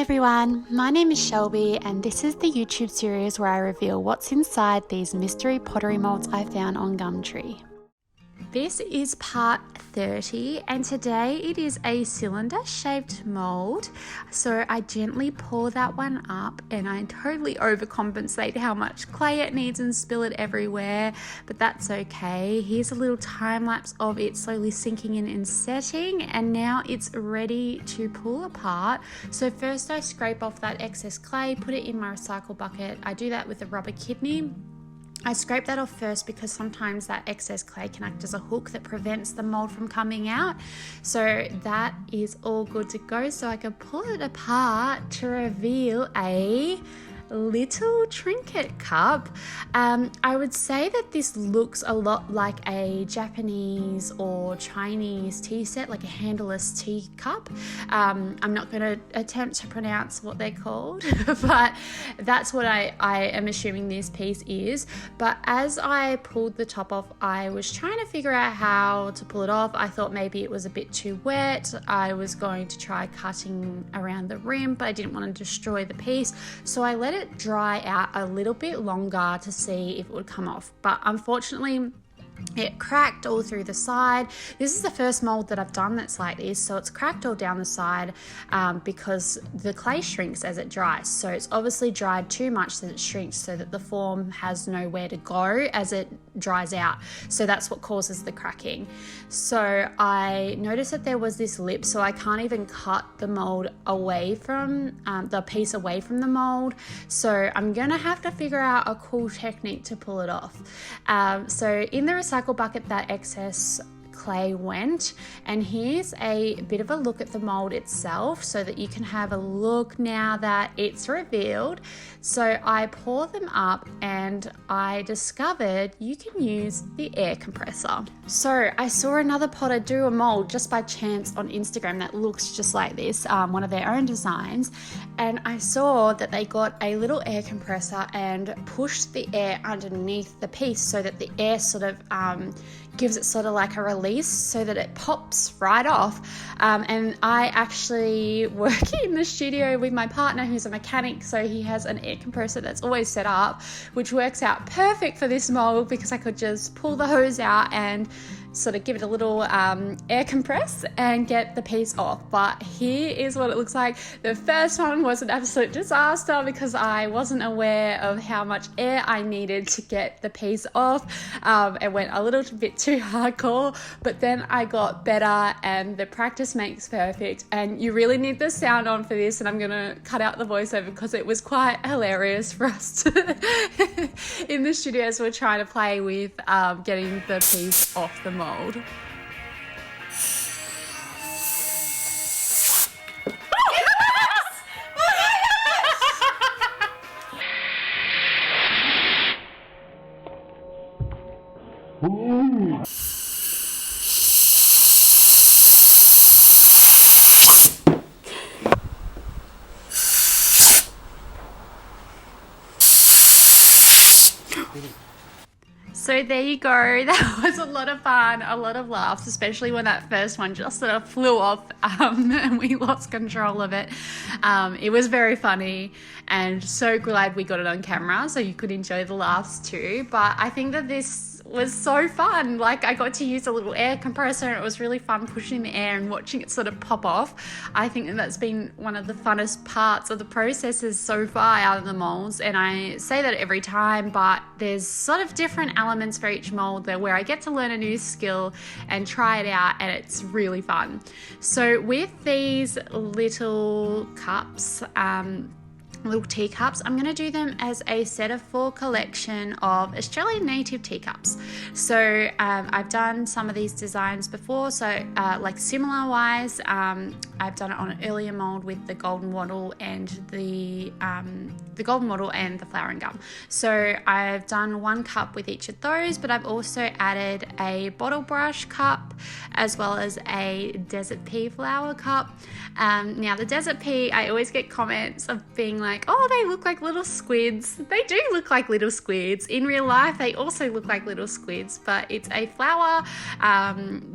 everyone, my name is Shelby and this is the YouTube series where I reveal what's inside these mystery pottery molds I found on Gumtree. This is part 30 and today it is a cylinder shaped mold. So I gently pour that one up and I totally overcompensate how much clay it needs and spill it everywhere, but that's okay. Here's a little time lapse of it slowly sinking in and setting, and now it's ready to pull apart. So first I scrape off that excess clay, put it in my recycle bucket. I do that with a rubber kidney. I scrape that off first because sometimes that excess clay can act as a hook that prevents the mold from coming out. So that is all good to go. So I can pull it apart to reveal a little trinket cup. I would say that this looks a lot like a Japanese or Chinese tea set, like a handleless tea cup. I'm not going to attempt to pronounce what they're called, but that's what I am assuming this piece is. But as I pulled the top off, I was trying to figure out how to pull it off. I thought maybe it was a bit too wet. I was going to try cutting around the rim, but I didn't want to destroy the piece. So I let it dry out a little bit longer to see if it would come off, but unfortunately it cracked all through the side. This is the first mold that I've done that's like this, so it's cracked all down the side because the clay shrinks as it dries. So it's obviously dried too much that it shrinks so that the form has nowhere to go as it dries out. So that's what causes the cracking. So I noticed that there was this lip, so I can't even cut the mold away from the piece away from the mold. So I'm gonna have to figure out a cool technique to pull it off. So in the recycle bucket that excess clay went, and here's a bit of a look at the mold itself so that you can have a look now that it's revealed. So I pour them up and I discovered you can use the air compressor. So I saw another potter do a mold just by chance on Instagram that looks just like this, one of their own designs, and I saw that they got a little air compressor and pushed the air underneath the piece so that the air sort of gives it sort of like a release so that it pops right off. And I actually work in the studio with my partner who's a mechanic, so he has an air compressor that's always set up, which works out perfect for this mold because I could just pull the hose out and sort of give it a little air compress and get the piece off. But here is what it looks like. The first one was an absolute disaster because I wasn't aware of how much air I needed to get the piece off. It went a little bit too hardcore, but then I got better, and the practice makes perfect, and you really need the sound on for this, and I'm gonna cut out the voiceover because it was quite hilarious for us to in the studio as we're trying to play with getting the piece off the mold. So there you go. That was a lot of fun, a lot of laughs, especially when that first one just sort of flew off and we lost control of it. It was very funny and so glad we got it on camera so you could enjoy the laughs too. But I think that this was so fun. Like, I got to use a little air compressor and it was really fun pushing the air and watching it sort of pop off. I think that that's been one of the funnest parts of the processes so far out of the molds, and I say that every time, but there's sort of different elements for each mold there where I get to learn a new skill and try it out, and it's really fun. So with these little cups, little teacups, I'm going to do them as a set of 4 collection of Australian native teacups. So I've done some of these designs before, so like similar wise, I've done it on an earlier mold with the golden wattle and the golden wattle and the flowering gum. So I've done 1 cup with each of those, but I've also added a bottle brush cup as well as a desert pea flower cup. Now the desert pea, I always get comments of being like, like, oh, they look like little squids. They do look like little squids. In real life, they also look like little squids, but it's a flower.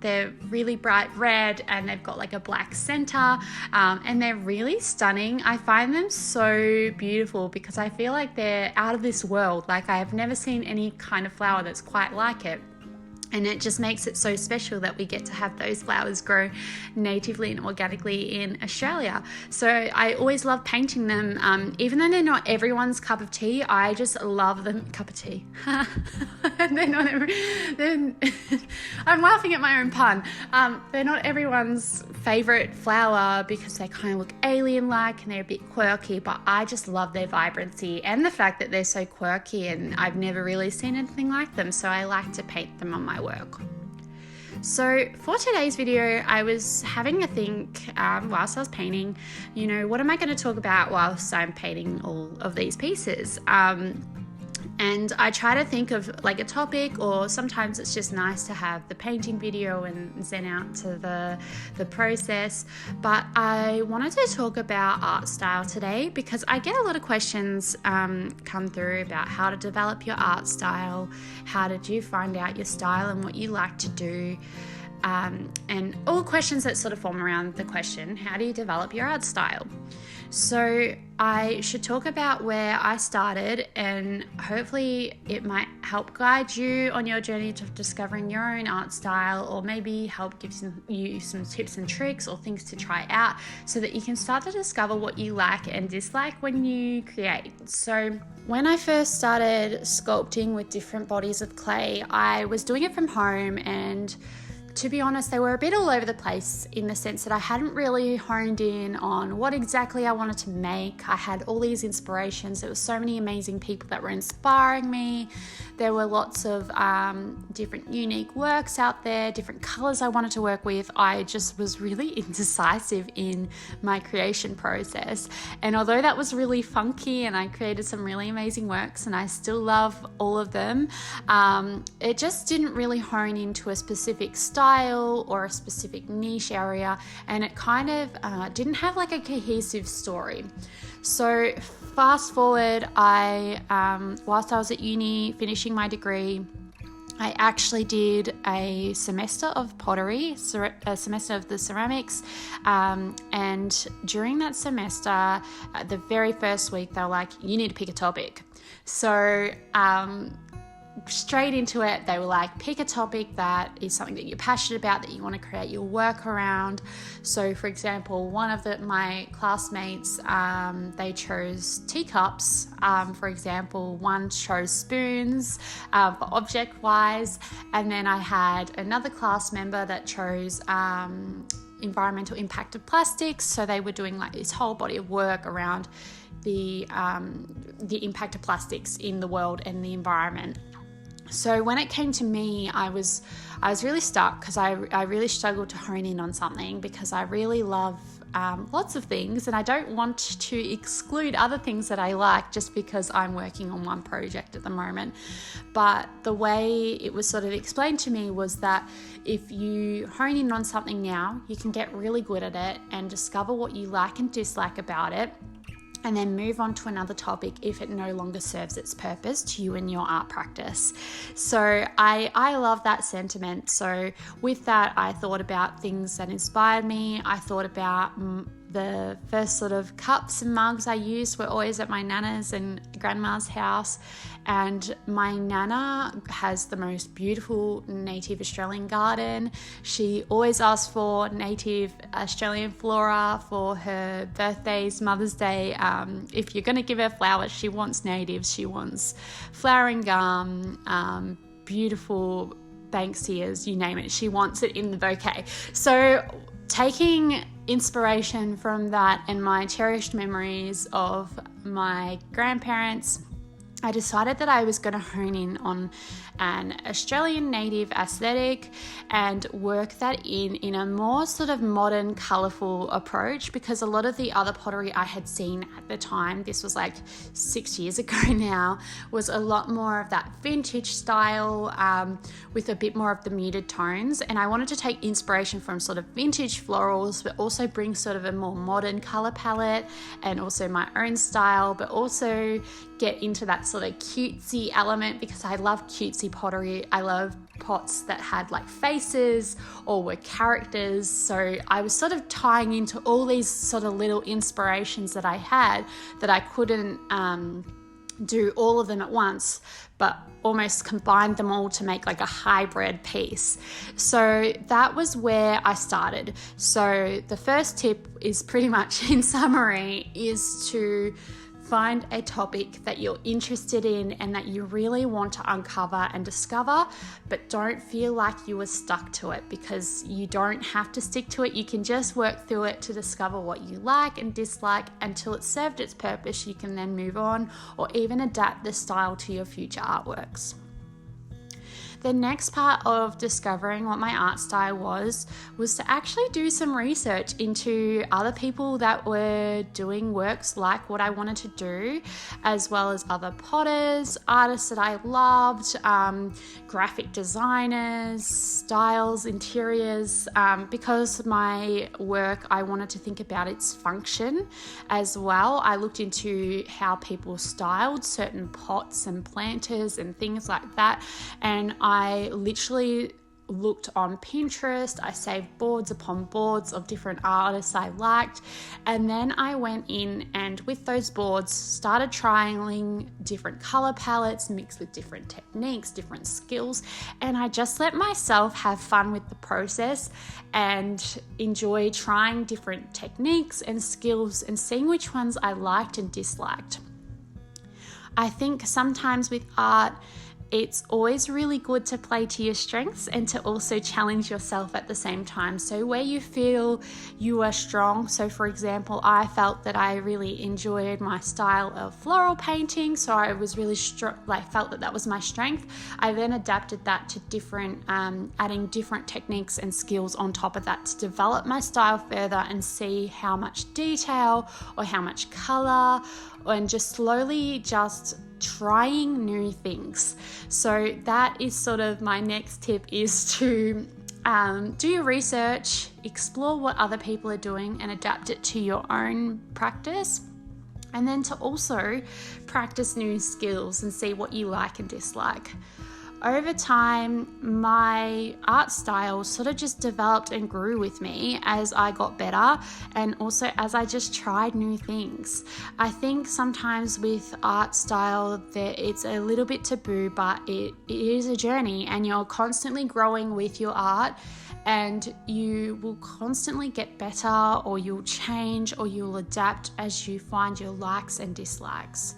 They're really bright red and they've got like a black center, and they're really stunning. I find them so beautiful because I feel like they're out of this world. Like, I have never seen any kind of flower that's quite like it. And it just makes it so special that we get to have those flowers grow natively and organically in Australia. So I always love painting them. Even though they're not everyone's cup of tea, I just love them. Cup of tea. They're not I'm laughing at my own pun. They're not everyone's favorite flower because they kind of look alien-like and they're a bit quirky, but I just love their vibrancy and the fact that they're so quirky, and I've never really seen anything like them. So I like to paint them on my work. So for today's video, I was having a think whilst I was painting, what am I going to talk about whilst I'm painting all of these pieces? And I try to think of like a topic, or sometimes it's just nice to have the painting video and zen out to the process. But I wanted to talk about art style today because I get a lot of questions come through about how to develop your art style, how did you find out your style and what you like to do. And all questions that sort of form around the question, how do you develop your art style? So I should talk about where I started, and hopefully it might help guide you on your journey to discovering your own art style, or maybe help give you some tips and tricks or things to try out so that you can start to discover what you like and dislike when you create. So when I first started sculpting with different bodies of clay, I was doing it from home, and to be honest, they were a bit all over the place in the sense that I hadn't really honed in on what exactly I wanted to make. I had all these inspirations. There were so many amazing people that were inspiring me. There were lots of different unique works out there, different colors I wanted to work with. I just was really indecisive in my creation process. And although that was really funky and I created some really amazing works and I still love all of them, it just didn't really hone into a specific style or a specific niche area, and it kind of didn't have like a cohesive story. So fast forward, whilst I was at uni finishing my degree, I actually did a semester of pottery, a semester of the ceramics, and during that semester, the very first week, they were like, you need to pick a topic. So straight into it, they were like, pick a topic that is something that you're passionate about, that you want to create your work around. So for example, one of my classmates, they chose teacups, for example. One chose spoons for object wise, and then I had another class member that chose environmental impact of plastics. So they were doing like this whole body of work around the impact of plastics in the world and the environment. So when it came to me, I was really stuck because I really struggled to hone in on something, because I really love lots of things, and I don't want to exclude other things that I like just because I'm working on one project at the moment. But the way it was sort of explained to me was that if you hone in on something now, you can get really good at it and discover what you like and dislike about it, and then move on to another topic if it no longer serves its purpose to you in your art practice. So I love that sentiment. So with that, I thought about things that inspired me. I thought about the first sort of cups and mugs I used were always at my nana's and grandma's house. And my nana has the most beautiful native Australian garden. She always asks for native Australian flora for her birthdays, Mother's Day. If you're going to give her flowers, she wants natives. She wants flowering gum, beautiful Banksias, you name it. She wants it in the bouquet. So taking inspiration from that and my cherished memories of my grandparents I decided that I was going to hone in on an Australian native aesthetic and work that in a more sort of modern, colourful approach, because a lot of the other pottery I had seen at the time, this was like 6 years ago now, was a lot more of that vintage style with a bit more of the muted tones. And I wanted to take inspiration from sort of vintage florals, but also bring sort of a more modern colour palette and also my own style, but also get into that sort of cutesy element, because I love cutesy pottery. I love pots that had like faces or were characters. So I was sort of tying into all these sort of little inspirations that I had, that I couldn't do all of them at once, but almost combined them all to make like a hybrid piece. So that was where I started. So the first tip is pretty much, in summary, is to find a topic that you're interested in and that you really want to uncover and discover, but don't feel like you were stuck to it, because you don't have to stick to it. You can just work through it to discover what you like and dislike until it's served its purpose. You can then move on or even adapt the style to your future artworks. The next part of discovering what my art style was to actually do some research into other people that were doing works like what I wanted to do, as well as other potters, artists that I loved, graphic designers, styles, interiors, because my work, I wanted to think about its function as well. I looked into how people styled certain pots and planters and things like that, and I literally looked on Pinterest. I saved boards upon boards of different artists I liked, and then I went in and with those boards started trialing different color palettes mixed with different techniques, different skills, and I just let myself have fun with the process and enjoy trying different techniques and skills and seeing which ones I liked and disliked. I think sometimes with art, it's always really good to play to your strengths and to also challenge yourself at the same time. So where you feel you are strong, so for example, I felt that I really enjoyed my style of floral painting, so I was really felt that was my strength. I then adapted that to different, adding different techniques and skills on top of that to develop my style further and see how much detail or how much color, and just slowly just trying new things. So that is sort of my next tip, is to do your research, explore what other people are doing and adapt it to your own practice, and then to also practice new skills and see what you like and dislike. Over time, my art style sort of just developed and grew with me as I got better, and also as I just tried new things. I think sometimes with art style, it's a little bit taboo, but it is a journey, and you're constantly growing with your art, and you will constantly get better, or you'll change, or you'll adapt as you find your likes and dislikes.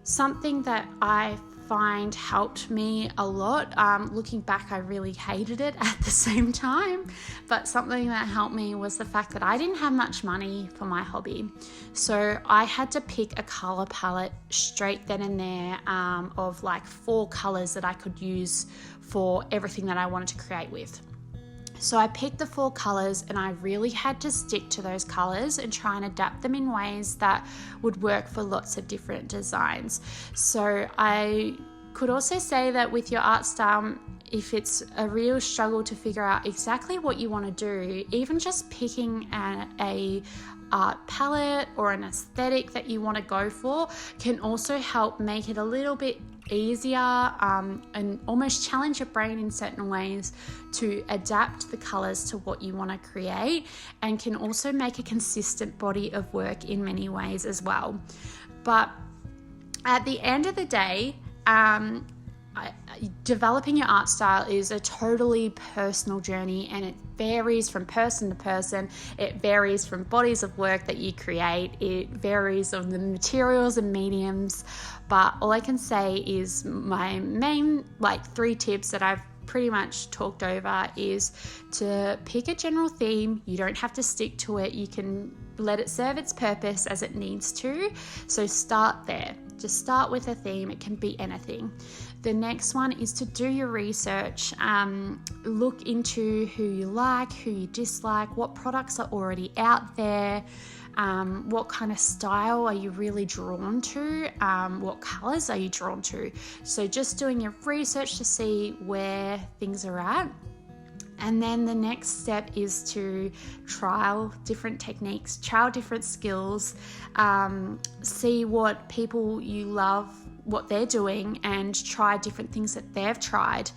Something that I find helped me a lot. Looking back, I really hated it at the same time, but something that helped me was the fact that I didn't have much money for my hobby. So I had to pick a color palette straight then and there of like 4 colors that I could use for everything that I wanted to create with. So I picked the 4 colors, and I really had to stick to those colors and try and adapt them in ways that would work for lots of different designs. So I could also say that with your art style, if it's a real struggle to figure out exactly what you want to do, even just picking a art palette or an aesthetic that you want to go for can also help make it a little bit easier and almost challenge your brain in certain ways to adapt the colors to what you want to create, and can also make a consistent body of work in many ways as well. But at the end of the day, developing your art style is a totally personal journey, and it varies from person to person. It varies from bodies of work that you create. It varies on the materials and mediums. But all I can say is my main 3 tips that I've pretty much talked over is to pick a general theme. You don't have to stick to it. You can let it serve its purpose as it needs to. So start there. Just start with a theme. It can be anything. The next one is to do your research. Look into who you like, who you dislike, what products are already out there, what kind of style are you really drawn to, what colors are you drawn to. So just doing your research to see where things are at. And then the next step is to trial different techniques, trial different skills, see what people you love, what they're doing, and try different things that they've tried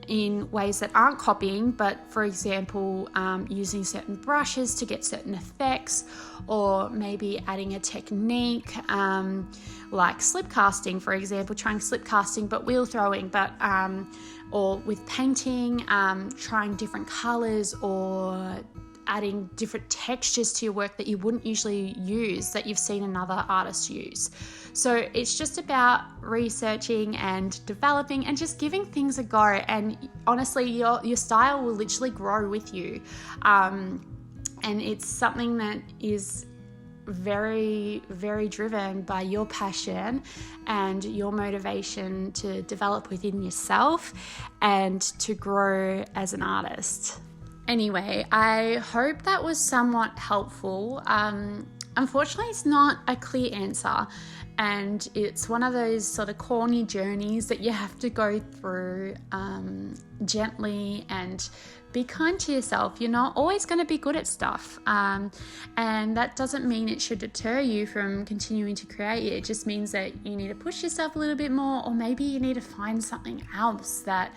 in ways that aren't copying, but for example, using certain brushes to get certain effects, or maybe adding a technique like slip casting, for example, trying slip casting but wheel throwing, or with painting, trying different colors or adding different textures to your work that you wouldn't usually use, that you've seen another artist use. So it's just about researching and developing and just giving things a go. And honestly, your style will literally grow with you. And it's something that is very, very driven by your passion and your motivation to develop within yourself and to grow as an artist. Anyway, I hope that was somewhat helpful. Unfortunately, it's not a clear answer, and it's one of those sort of corny journeys that you have to go through gently and be kind to yourself. You're not always going to be good at stuff, and that doesn't mean it should deter you from continuing to create. It just means that you need to push yourself a little bit more, or maybe you need to find something else that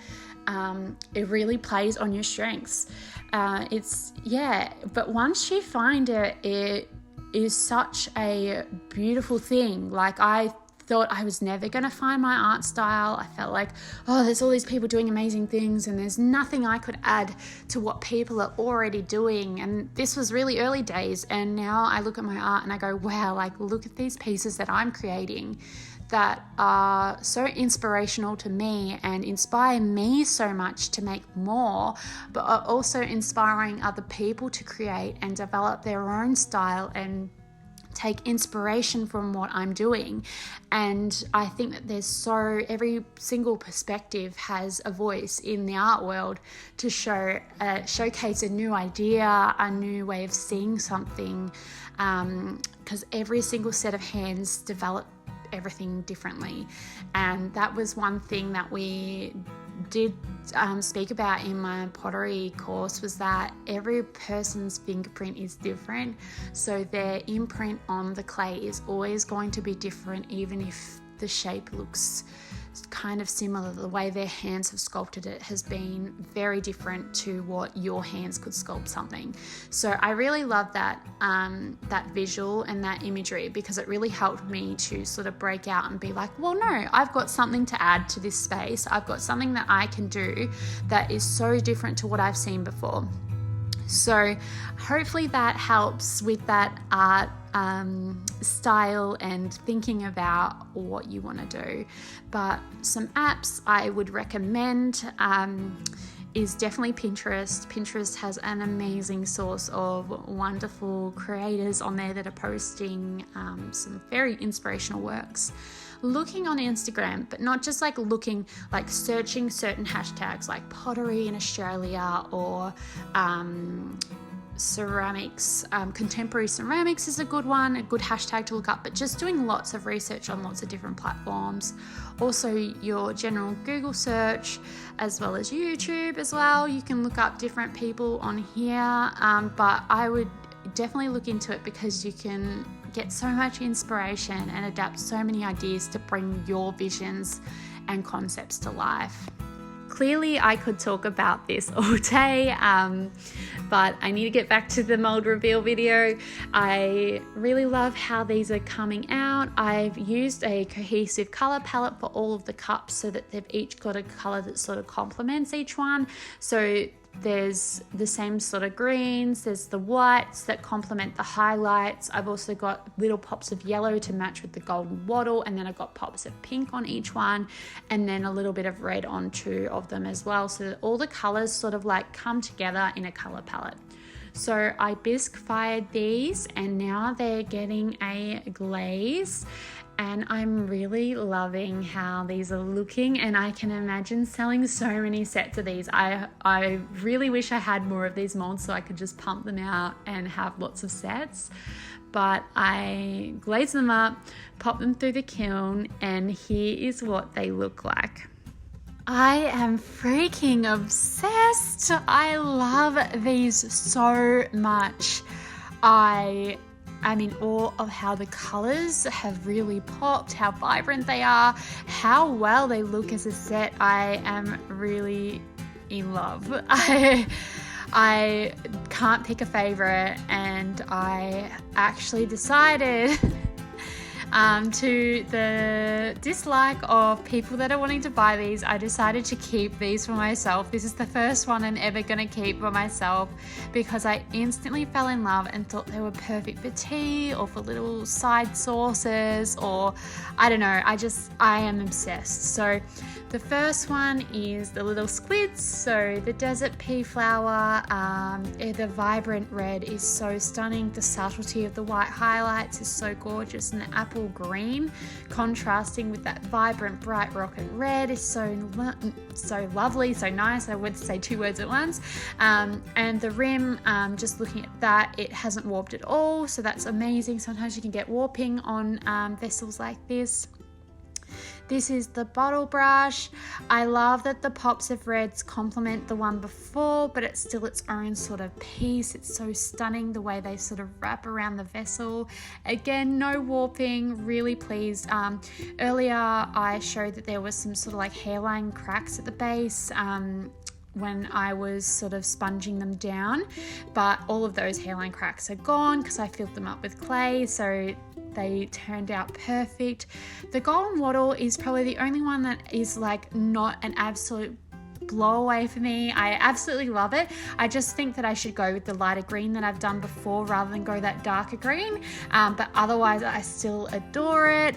it really plays on your strengths. But once you find it, it is such a beautiful thing. Like, I thought I was never going to find my art style. I felt like, there's all these people doing amazing things and there's nothing I could add to what people are already doing. And this was really early days. And now I look at my art and I go, wow, like, look at these pieces that I'm creating that are so inspirational to me and inspire me so much to make more, but are also inspiring other people to create and develop their own style and take inspiration from what I'm doing. And I think that every single perspective has a voice in the art world to showcase a new idea, a new way of seeing something, because every single set of hands develop everything differently. And that was one thing that we did speak about in my pottery course, was that every person's fingerprint is different, so their imprint on the clay is always going to be different, even if the shape looks kind of similar. The way their hands have sculpted it has been very different to what your hands could sculpt something. So I really love that visual and that imagery, because it really helped me to sort of break out and be like, well, no, I've got something to add to this space. I've got something that I can do that is so different to what I've seen before. So hopefully that helps with that art style and thinking about what you want to do. But some apps I would recommend is definitely Pinterest. Pinterest has an amazing source of wonderful creators on there that are posting some very inspirational works. Looking on Instagram, but not just like looking, like searching certain hashtags like pottery in Australia or ceramics. Contemporary ceramics is a good one, a good hashtag to look up, but just doing lots of research on lots of different platforms. Also your general Google search, as well as YouTube as well. You can look up different people on here, but I would definitely look into it, because you can get so much inspiration and adapt so many ideas to bring your visions and concepts to life. Clearly, I could talk about this all day, but I need to get back to the mold reveal video. I really love how these are coming out. I've used a cohesive color palette for all of the cups so that they've each got a color that sort of complements each one. So there's the same sort of greens, there's the whites that complement the highlights. I've also got little pops of yellow to match with the golden wattle, and then I've got pops of pink on each one, and then a little bit of red on two of them as well, so that all the colors sort of like come together in a color palette. So I bisque fired these, and now they're getting a glaze, and I'm really loving how these are looking, and I can imagine selling so many sets of these. I really wish I had more of these molds so I could just pump them out and have lots of sets. But I glaze them up, pop them through the kiln, and here is what they look like. I am freaking obsessed. I love these so much. I'm in awe of how the colors have really popped, how vibrant they are, how well they look as a set. I am really in love. I can't pick a favorite, and I actually decided to the dislike of people that are wanting to buy these, I decided to keep these for myself. This is the first one I'm ever going to keep for myself because I instantly fell in love and thought they were perfect for tea or for little side sauces, or I don't know, I am obsessed. So the first one is the little squids. So the desert pea flower, the vibrant red is so stunning. The subtlety of the white highlights is so gorgeous, and the apple green contrasting with that vibrant bright rocket red is so lovely, so nice. I would say two words at once. And the rim, just looking at that, it hasn't warped at all, so that's amazing. Sometimes you can get warping on vessels like this. This is the bottle brush. I love that the pops of reds complement the one before, but it's still its own sort of piece. It's so stunning the way they sort of wrap around the vessel. Again, no warping, really pleased. Earlier I showed that there was some sort of like hairline cracks at the base when I was sort of sponging them down, but all of those hairline cracks are gone because I filled them up with clay, so they turned out perfect. The golden wattle is probably the only one that is like not an absolute blow away for me. I absolutely love it. I just think that I should go with the lighter green that I've done before rather than go that darker green, but otherwise I still adore it.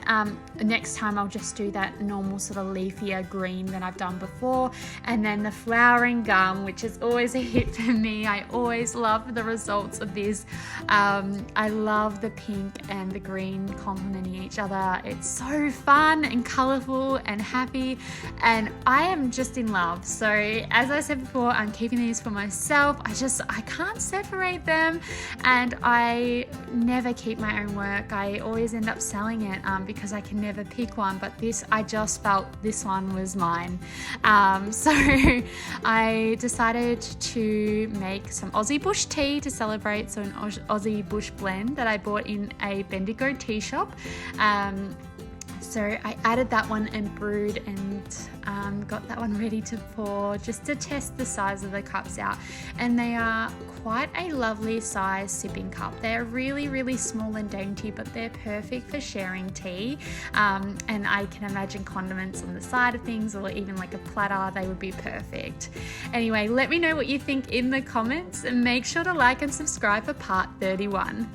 Next time I'll just do that normal sort of leafier green that I've done before. And then the flowering gum, which is always a hit for me. I always love the results of this. I love the pink and the green complementing each other. It's so fun and colourful and happy, and I am just in love. So as I said before, I'm keeping these for myself. I can't separate them, and I never keep my own work. I always end up selling it because I can never pick one, but I just felt this one was mine. So I decided to make some Aussie bush tea to celebrate, so an Aussie bush blend that I bought in a Bendigo tea shop. So I added that one and brewed and got that one ready to pour just to test the size of the cups out. And they are quite a lovely size sipping cup. They're really, really small and dainty, but they're perfect for sharing tea. And I can imagine condiments on the side of things, or even like a platter, they would be perfect. Anyway, let me know what you think in the comments, and make sure to like and subscribe for part 31.